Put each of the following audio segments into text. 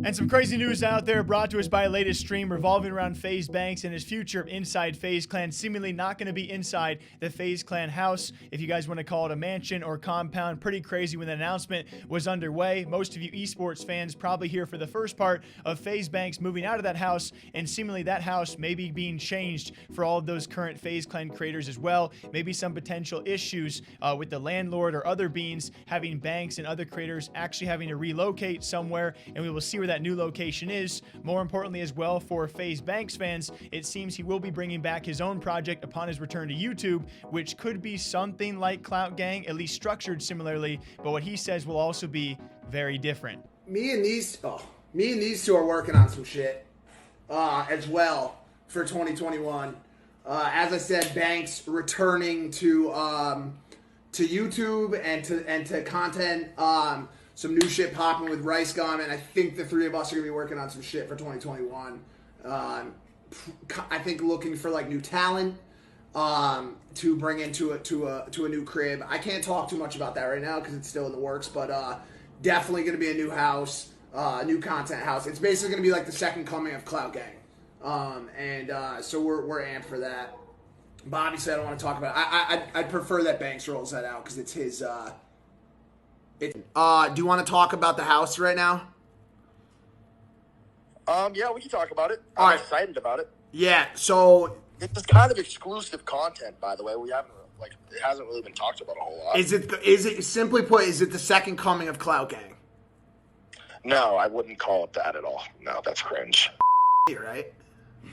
And some crazy news out there brought to us by a latest stream revolving around Faze Banks and his future inside Faze Clan, seemingly not going to be inside the Faze Clan house, if you guys want to call it a mansion or compound. Pretty crazy when the announcement was underway. Most of you esports fans probably here for the first part of Faze Banks moving out of that house, and seemingly that house may be being changed for all of those current Faze Clan creators as well. Maybe some potential issues with the landlord or other beings having Banks and other creators actually having to relocate somewhere, and we will see where that new location is. More importantly as well, for Faze Banks fans, it seems he will be bringing back his own project upon his return to YouTube, which could be something like Clout Gang, at least structured similarly, but what he says will also be very different. Me and these two are working on some shit as well for 2021. As I said, Banks returning to YouTube and to content. Some new shit popping with Rice Gum, and I think the three of us are gonna be working on some shit for 2021. I think looking for like new talent to bring into a new crib. I can't talk too much about that right now because it's still in the works, but definitely gonna be a new house, new content house. It's basically gonna be like the second coming of Clout Gang, so we're amped for that. Bobby said I don't want to talk about it. I'd prefer that Banks rolls that out because it's his. Do you want to talk about the house right now? Yeah, we can talk about it. All right. Excited about it. Yeah, so It's kind of exclusive content, by the way. We haven't it hasn't really been talked about a whole lot. is it simply put, is it the second coming of Clout Gang? No, I wouldn't call it that at all. No, that's cringe. Right?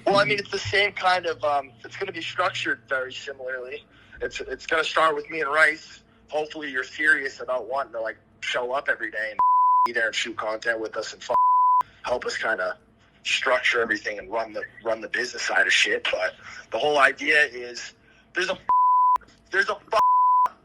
Well, I mean, it's the same kind of. It's going to be structured very similarly. It's going to start with me and Rice. Hopefully, you're serious about wanting to like show up every day and be there and shoot content with us and help us kind of structure everything and run the business side of shit. But the whole idea is there's a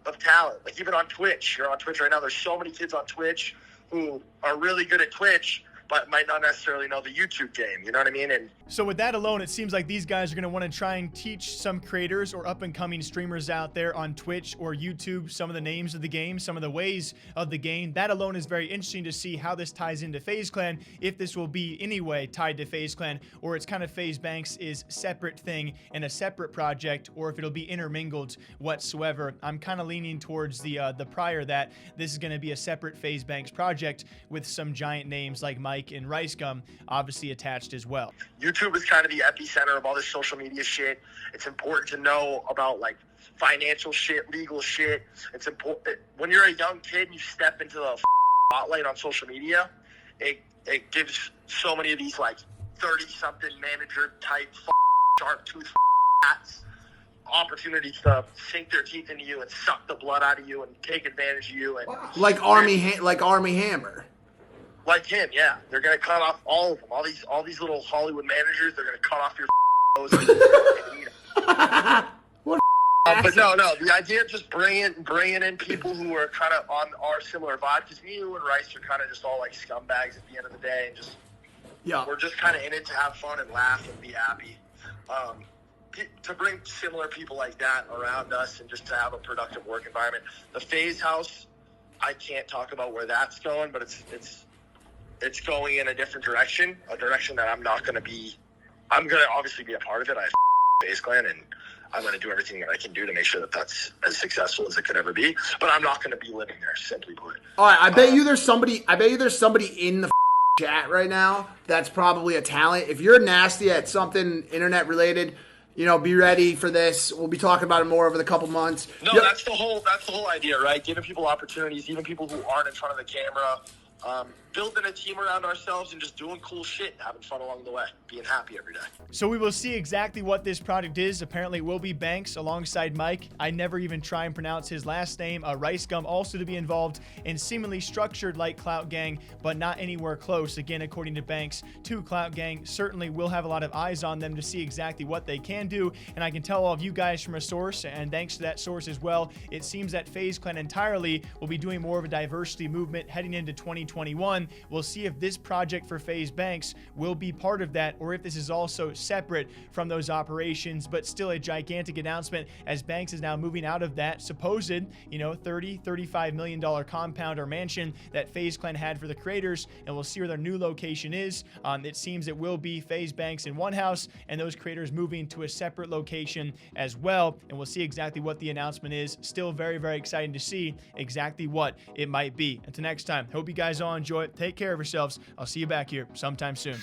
of talent. Like even on Twitch, you're on Twitch right now. There's so many kids on Twitch who are really good at Twitch, but might not necessarily know the YouTube game. You know what I mean? And So with that alone, it seems like these guys are going to want to try and teach some creators or up-and-coming streamers out there on Twitch or YouTube some of the names of the game, some of the ways of the game. That alone is very interesting to see how this ties into Faze Clan, if this will be anyway tied to Faze Clan, or it's kind of Faze Banks is separate thing and a separate project, or if it'll be intermingled whatsoever. I'm kind of leaning towards the prior that this is going to be a separate Faze Banks project with some giant names like Mike and Rice Gum obviously attached as well. YouTube is kind of the epicenter of all this social media shit. It's important to know about like financial shit, legal shit. It's important when you're a young kid and you step into the spotlight on social media. It gives so many of these like 30-something manager type sharp tooth hats opportunities to sink their teeth into you and suck the blood out of you and take advantage of you. And Like Army Hammer. Like him, yeah. They're gonna cut off all of them. All these little Hollywood managers. They're gonna cut off your nose. What but no. The idea of just bringing in people who are kind of on our similar vibe, because me, you, and Rice are kind of just all like scumbags at the end of the day, and just we're just kind of in it to have fun and laugh and be happy. To bring similar people like that around us and just to have a productive work environment. The FaZe House, I can't talk about where that's going, but it's going in a different direction, a direction that I'm going to obviously be a part of it. I have Faze Clan, and I'm going to do everything that I can do to make sure that that's as successful as it could ever be, but I'm not going to be living there, simply put. All right, I bet you there's somebody in the chat right now that's probably a talent. If you're nasty at something internet related, be ready for this. We'll be talking about it more over the couple months. No, that's the whole idea, right? Giving people opportunities, even people who aren't in front of the camera. Building a team around ourselves and just doing cool shit and having fun along the way, being happy every day. So we will see exactly what this project is. Apparently it will be Banks alongside Mike. I never even try and pronounce his last name. Rice Gum also to be involved and seemingly structured like Clout Gang, but not anywhere close. Again, according to Banks, to Clout Gang certainly will have a lot of eyes on them to see exactly what they can do. And I can tell all of you guys from a source, and thanks to that source as well, it seems that Faze Clan entirely will be doing more of a diversity movement heading into 2020. 2021. We'll see if this project for Faze Banks will be part of that, or if this is also separate from those operations, but still a gigantic announcement as Banks is now moving out of that supposed, $30-35 million compound or mansion that Faze Clan had for the creators, and we'll see where their new location is. It seems it will be Faze Banks in one house, and those creators moving to a separate location as well, and we'll see exactly what the announcement is. Still very, very exciting to see exactly what it might be. Until next time, hope you guys all enjoy it. Take care of yourselves. I'll see you back here sometime soon.